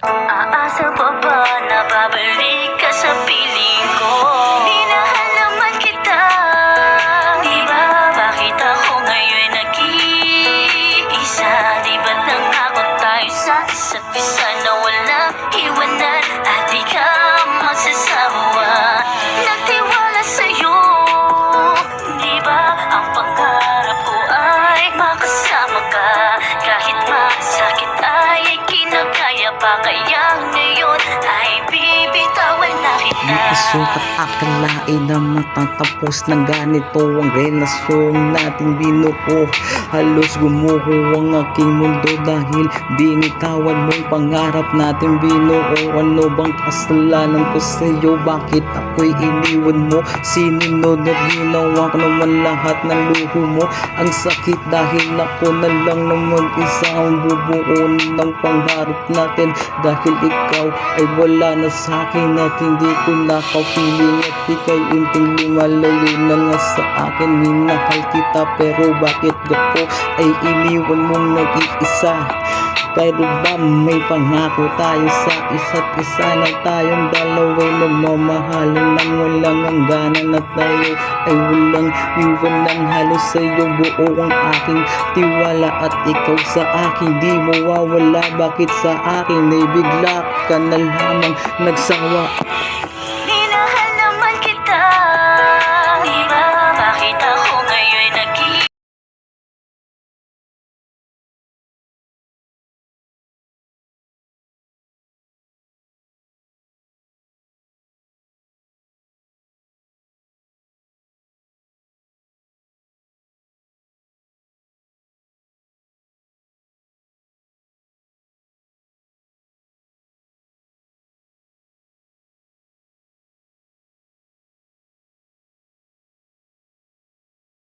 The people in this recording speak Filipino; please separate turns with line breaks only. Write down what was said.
Aasa pa ba na babalik ka sa piling ko? Minahal naman kita, di ba? Bakit ako ngayon nag-iisa? Di ba nangako tayo sa isa't isa na walang iwanan at di ka magsasawa? Nagtiwala sa'yo, di ba? Ang pangarap ko ay makasama ka. Kahit masakit ay kinakaya pa, kaya ngayon ay bibitawan na kita.
Isukat akalain na matatapos na ganito ang relasyon nating binuo. Halos gumuho ang aking mundo dahil binitawan mong pangarap natin binuo. Ano bang kasalanan ko sa'yo? Bakit ako'y iniwan mo? Sinunod at ginawa ko naman lahat ng luho mo. Ang sakit dahil ako na lang naman isa ang bubuo ng pangarap natin. Dahil ikaw ay wala na sa'kin at hindi ko nakapiling at ika'y unting lumalayo na nga sa akin. Minahal kita pero bakit ako ay iniwan mong nag-iisa? Pero ba may pangako tayo sa isa't isa na tayong dalawa'y magmamahalan nang walang hangganan at tayo ay walang iwanan. Halos sa'yo buo ang aking tiwala at ikaw sa akin di mawawala. Bakit sa akin ay bigla ka na lamang nagsawa?